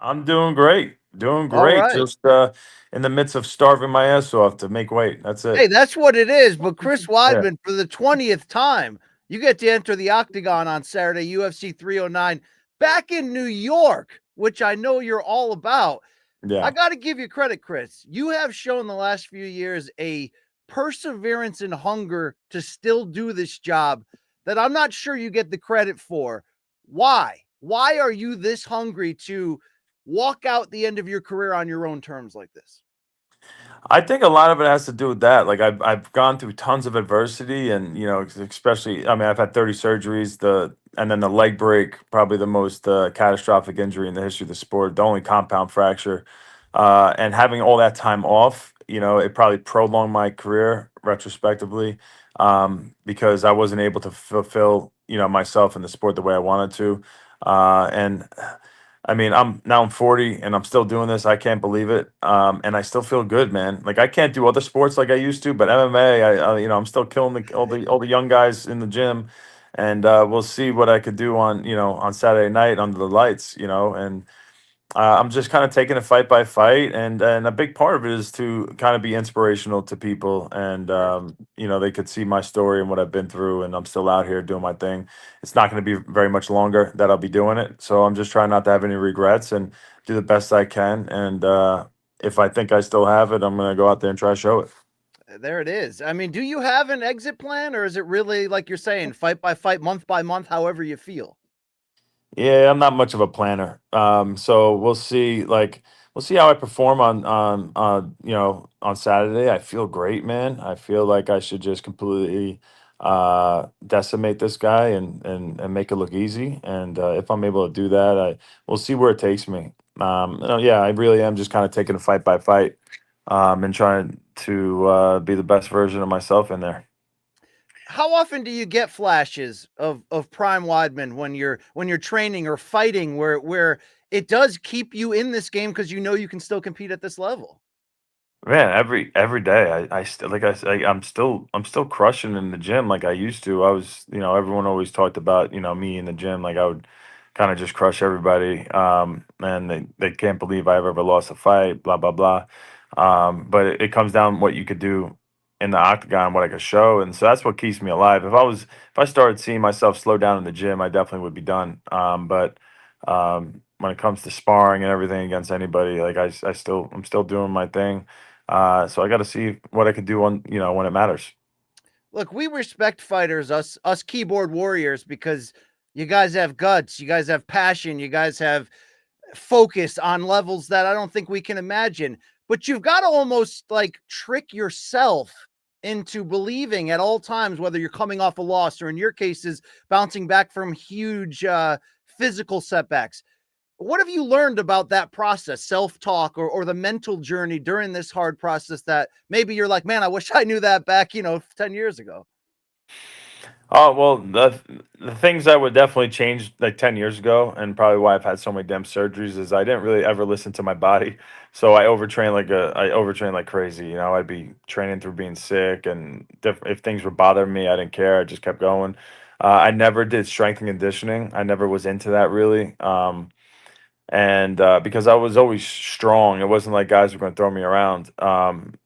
I'm doing great. Doing All great. right. Just in the midst of starving my ass off to make weight. That's Hey, it. that's what it is. But Chris Yeah. Weidman, for the 20th time, you get to enter the Octagon on Saturday, UFC 309, back in New York, which I know you're all about. I Yeah. got to give you credit, Chris. You have shown the last few years a perseverance and hunger to still do this job that I'm not sure you get the credit for. Why? Why are you this hungry to walk out the end of your career on your own terms like this? I think a lot of it has to do with that. Like I've gone through tons of adversity, and especially, I mean, I've had 30 surgeries, and then the leg break, probably the most catastrophic injury in the history of the sport, the only compound fracture. And having all that time off, it probably prolonged my career retrospectively, because I wasn't able to fulfill, myself in the sport the way I wanted to. And I mean, I'm 40 and I'm still doing this. I can't believe it. And I still feel good, man. Like I can't do other sports like I used to, but MMA, I'm still killing all the young guys in the gym, and we'll see what I could do on Saturday night under the lights, and I'm just kind of taking it fight by fight, and a big part of it is to kind of be inspirational to people, and Sure. they could see my story and what I've been through, and I'm still out here doing my thing. It's not going to be very much longer that I'll be doing it, so I'm just trying not to have any regrets and do the best I can. And if I think I still have it, I'm going to go out there and try to show it. There it is. I mean, do you have an exit plan or is it really like you're saying, fight by fight, month by month, however you feel? Yeah, I'm not much of a planner. So we'll see. Like, we'll see how I perform on Saturday. I feel great, man. I feel like I should just completely decimate this guy and make it look easy. And if I'm able to do that, we'll see where it takes me. Yeah, I really am just kind of taking it fight by fight, and trying to be the best version of myself in there. How often do you get flashes of prime Weidman when you're training or fighting where it does keep you in this game because you know you can still compete at this level? Man, every day I still, like I say, I'm still crushing in the gym like I used to. I was, everyone always talked about, me in the gym, like I would kind of just crush everybody. And they can't believe I ever lost a fight, blah blah blah. But it comes down what you could do in the octagon, what I could show, and so that's what keeps me alive. If I started seeing myself slow down in the gym, I definitely would be done. But when it comes to sparring and everything against anybody, like I'm still doing my thing. So I got to see what I can do when it matters. Look, we respect fighters, us keyboard warriors, because you guys have guts, you guys have passion, you guys have focus on levels that I don't think we can imagine. But you've got to almost like trick yourself into believing at all times, whether you're coming off a loss or in your cases, bouncing back from huge physical setbacks. What have you learned about that process, self talk, or the mental journey during this hard process that maybe you're like, man, I wish I knew that back, 10 years ago? Oh well, the things I would definitely change like 10 years ago, and probably why I've had so many damn surgeries, is I didn't really ever listen to my body. So I overtrained like crazy. I'd be training through being sick, and if things were bothering me, I didn't care. I just kept going. I never did strength and conditioning. I never was into that really. And because I was always strong, it wasn't like guys were going to throw me around.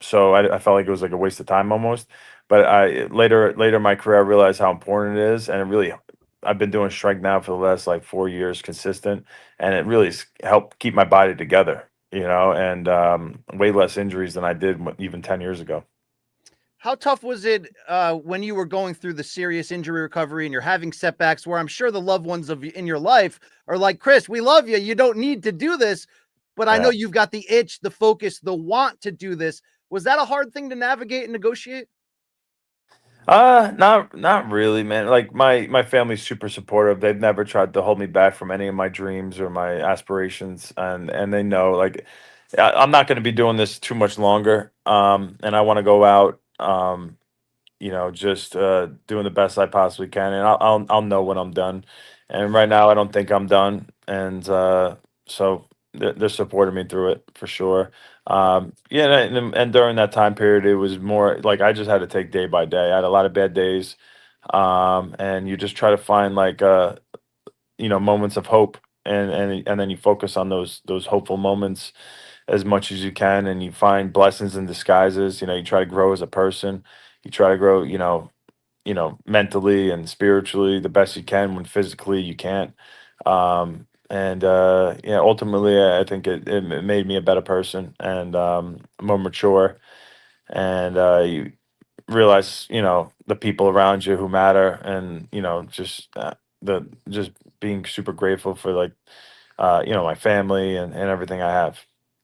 So I felt like it was like a waste of time almost. But I later in my career, I realized how important it is, and it really, I've been doing strength now for the last like 4 years consistent, and it really helped keep my body together, and way less injuries than I did even 10 years ago. How tough was it when you were going through the serious injury recovery and you're having setbacks where I'm sure the loved ones in your life are like, Chris, we love you. You don't need to do this. But I know Yeah. you've got the itch, the focus, the want to do this. Was that a hard thing to navigate and negotiate? Not really, man. Like my family's super supportive. They've never tried to hold me back from any of my dreams or my aspirations, and they know like I'm not going to be doing this too much longer. And I want to go out, just doing the best I possibly can, and I'll know when I'm done. And right now, I don't think I'm done, and so they're supporting me through it for sure. Yeah, and during that time period, it was more like I just had to take day by day. I had a lot of bad days, and you just try to find like moments of hope. and then you focus on those hopeful moments as much as you can, and you find blessings in disguises. You know, you try to grow as a person. You try to grow, mentally and spiritually the best you can when physically you can't. And yeah, ultimately, I think it made me a better person and more mature. And you realize, the people around you who matter, and just being super grateful for, like, my family and everything I have.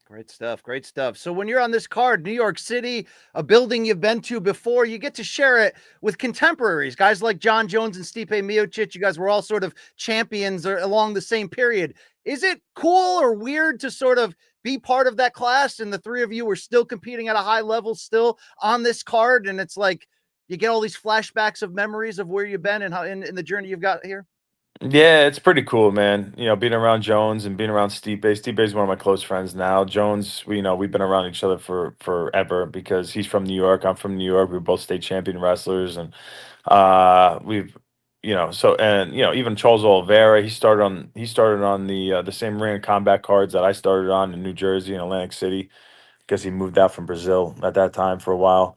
Great stuff. Great stuff. So when you're on this card, New York City, a building you've been to before, you get to share it with contemporaries, guys like Jon Jones and Stipe Miocic. You guys were all sort of champions along the same period. Is it cool or weird to sort of be part of that class, and the three of you were still competing at a high level, still on this card, and it's like you get all these flashbacks of memories of where you've been and how in the journey you've got here? Yeah, it's pretty cool, man. Being around Jones and being around Stipe. Stipe is one of my close friends now. Jones, we've been around each other for forever because he's from New York. I'm from New York. We're both state champion wrestlers, and we've, even Charles Oliveira. He started on the same ring of combat cards that I started on in New Jersey and Atlantic City, because he moved out from Brazil at that time for a while.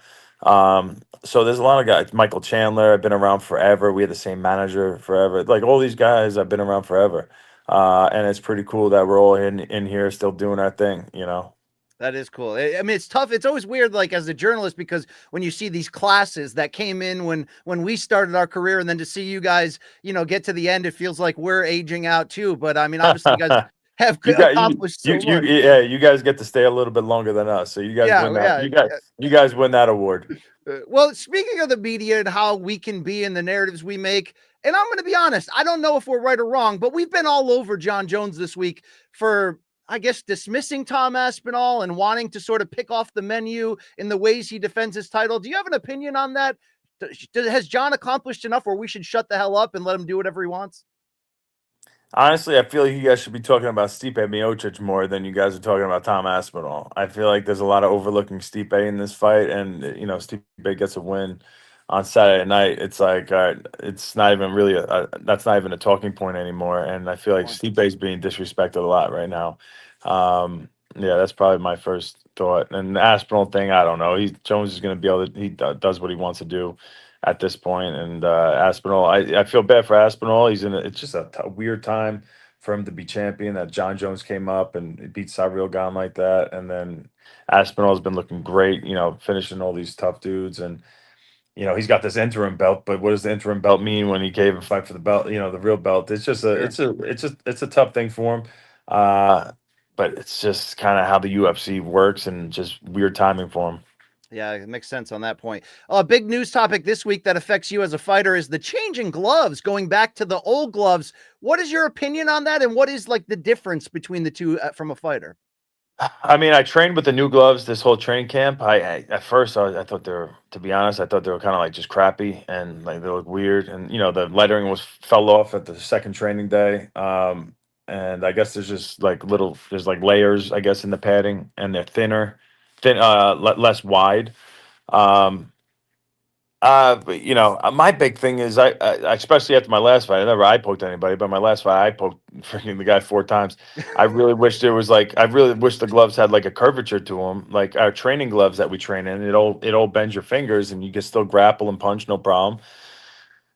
So there's a lot of guys. Michael Chandler, I've been around forever. We had the same manager forever. Like, all these guys, I've been around forever. And it's pretty cool that we're all in here still doing our thing. That is cool. I mean, it's tough. It's always weird, like as a journalist, because when you see these classes that came in when we started our career, and then to see you guys, get to the end, it feels like we're aging out too. But I mean, obviously, you guys have You got accomplished so much. yeah, you guys get to stay a little bit longer than us. So you guys Yeah, win that. yeah. You guys win that award. Well, speaking of the media and how we can be in the narratives we make, and I'm going to be honest, I don't know if we're right or wrong, but we've been all over Jon Jones this week for, I guess, dismissing Tom Aspinall and wanting to sort of pick off the menu in the ways he defends his title. Do you have an opinion on that? Has John accomplished enough where we should shut the hell up and let him do whatever he wants? Honestly, I feel like you guys should be talking about Stipe Miocic more than you guys are talking about Tom Aspinall. I feel like there's a lot of overlooking Stipe in this fight, and Stipe gets a win on Saturday night. It's like, all right, it's not even really that's not even a talking point anymore. And I feel like Stipe's being disrespected a lot right now. Yeah, that's probably my first thought. And the Aspinall thing, I don't know. Jones is going to be able to. Does what he wants to do at this point. And Aspinall, I feel bad for Aspinall. It's just a weird time for him to be champion. That Jon Jones came up and beat Cyril Gane like that, and then Aspinall's been looking great. Finishing all these tough dudes, and he's got this interim belt. But what does the interim belt mean when he gave a fight for the belt? The real belt. It's just Sure. it's a tough thing for him. Uh, but it's just kind of how the UFC works, and just weird timing for him. Yeah, it makes sense on that point. A big news topic this week that affects you as a fighter is the changing gloves, going back to the old gloves. What is your opinion on that? And what is like the difference between the two from a fighter? I mean, I trained with the new gloves this whole training camp. At first I thought they were, to be honest, I thought they were kind of like just crappy, and like they look weird, and the lettering fell off at the second training day. And I guess there's like layers, I guess, in the padding, and they're less wide. Um, but my big thing is I especially after my last fight, I never eye poked anybody, but my last fight I poked freaking the guy 4 times. I really wish the gloves had like a curvature to them, like our training gloves that we train in. It all bends your fingers, and you can still grapple and punch, no problem.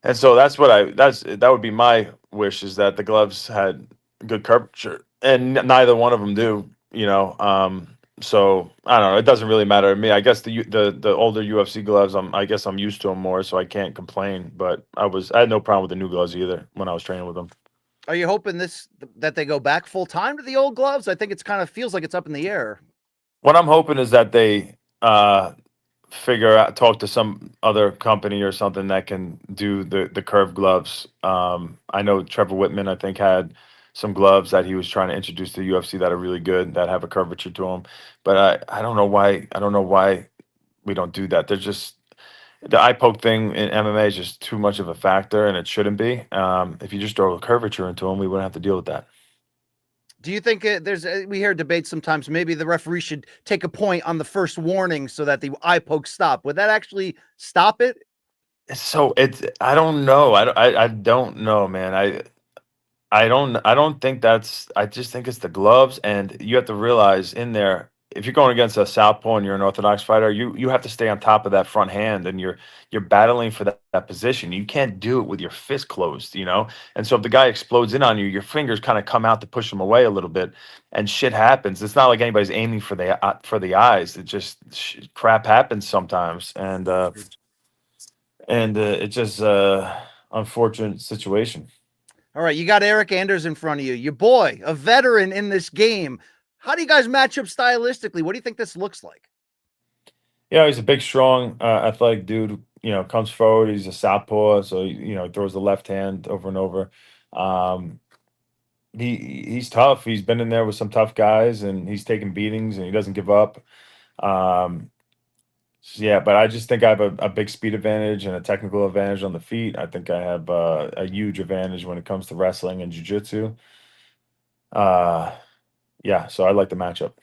And so that would be my wish, is that the gloves had good curvature, and neither one of them do. So I don't know. It doesn't really matter to me. I guess the older UFC gloves, I guess I'm used to them more, so I can't complain. But I had no problem with the new gloves either when I was training with them. Are you hoping that they go back full time to the old gloves? I think it's kind of feels like it's up in the air. What I'm hoping is that they talk to some other company or something that can do the curved gloves. I know Trevor Whitman, I think, had some gloves that he was trying to introduce to the UFC that are really good, that have a curvature to them. But I don't know why we don't do that. There's just the eye poke thing in MMA is just too much of a factor, and it shouldn't be. If you just throw a curvature into them, we wouldn't have to deal with that. Do you think we hear debates sometimes, maybe the referee should take a point on the first warning so that the eye poke stop? Would that actually stop it? So I don't know. I don't know, man. I don't think that's I just think it's the gloves, and you have to realize in there, if you're going against a southpaw and you're an orthodox fighter, you have to stay on top of that front hand, and you're battling for that position. You can't do it with your fist closed, you know? And so if the guy explodes in on you, your fingers kind of come out to push him away a little bit, and shit happens. It's not like anybody's aiming for the eyes. It just crap happens sometimes, and it's just unfortunate situation. All right, you got Eryk Anders in front of you, your boy, a veteran in this game. How do you guys match up stylistically? What do you think this looks like? Yeah, he's a big, strong, athletic dude. You know, comes forward. He's a southpaw, so he throws the left hand over and over. Um, he's tough. He's been in there with some tough guys, and he's taken beatings, and he doesn't give up. Um, yeah, but I just think I have a big speed advantage and a technical advantage on the feet. I think I have a huge advantage when it comes to wrestling and jujitsu. Uh, yeah, so I like the matchup.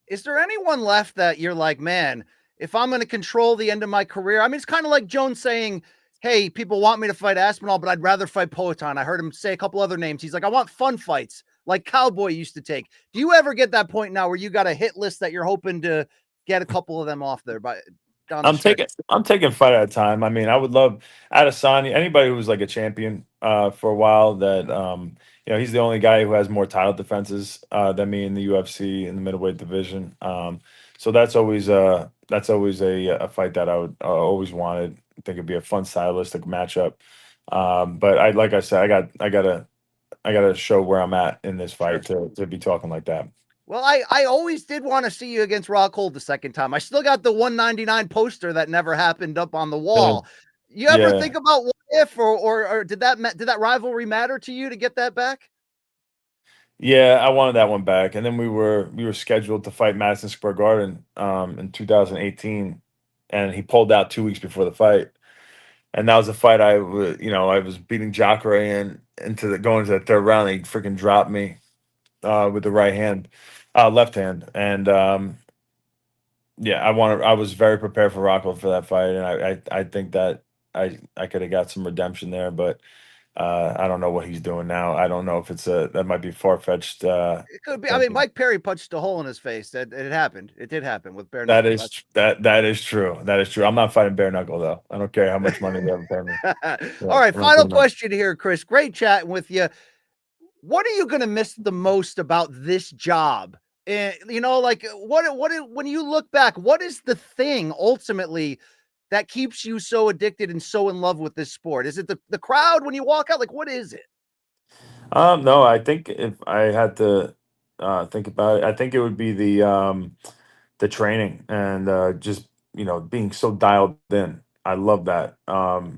Is there anyone left that you're like, man, if I'm going to control the end of my career? I mean, it's kind of like Jones saying, hey, people want me to fight Aspinall, but I'd rather fight Poetan. I heard him say a couple other names. He's like, I want fun fights like Cowboy used to take. Do you ever get that point now where you got a hit list that you're hoping to get a couple of them off there by down the stretch? I'm taking fight at a time. I mean, I would love Adesanya, anybody who was like a champion for a while. That he's the only guy who has more title defenses than me in the UFC in the middleweight division. So that's always a fight that I would always wanted. I think it'd be a fun stylistic matchup. But like I said, I gotta show where I'm at in this Sure. fight to be talking like that. Well, I always did want to see you against Rockhold the second time. I still got the 199 poster that never happened up on the Yeah. wall. You ever Yeah. think about what if, or did that rivalry matter to you to get that back? Yeah, I wanted that one back, and then we were scheduled to fight Madison Square Garden in 2018, and he pulled out 2 weeks before the fight, and that was a fight I was beating Jacare into the going to the third round. And he freaking dropped me with the right hand, left hand, and yeah, I was very prepared for Rockhold for that fight, and I think that I could have got some redemption there, but I don't know what he's doing now. I don't know if that might be far fetched. It could be. I mean, Mike Perry punched a hole in his face. That it happened. It did happen with bare That knuckle. is that is true. That is true. I'm not fighting bare knuckle though. I don't care how much money they ever pay me. Yeah, All right, I'm not final doing that. question here, Chris. Great chatting with you. What are you going to miss the most about this job? Like when you look back, what is the thing ultimately that keeps you so addicted and so in love with this sport? Is it the crowd when you walk out? Like, what is it? No, I think if I had to think about it, I think it would be the training and just being so dialed in. I love that.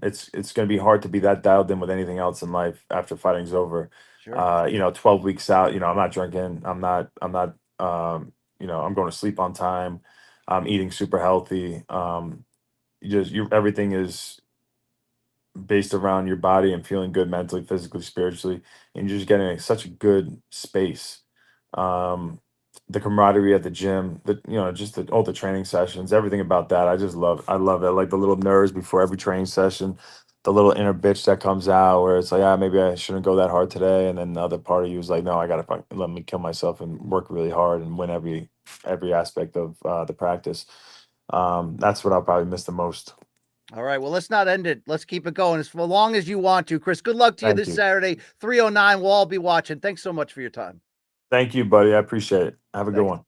It's going to be hard to be that dialed in with anything else in life after fighting's over. Sure. 12 weeks out. I'm not drinking. I'm not. I'm going to sleep on time. I'm eating super healthy. Everything is based around your body and feeling good mentally, physically, spiritually, and you're just getting such a good space. Um, the camaraderie at the gym, just all the training sessions, everything about that. I just love. I love it. Like the little nerves before every training session, the little inner bitch that comes out where it's like, maybe I shouldn't go that hard today, and then the other part of you is like, no, I gotta let me kill myself and work really hard and win every aspect of the practice. That's what I'll probably miss the most. All right. Well, let's not end it. Let's keep it going as long as you want to. Chris, good luck to you Thank this you. Saturday, 309. We'll all be watching. Thanks so much for your time. Thank you, buddy. I appreciate it. Have a good Thanks. one.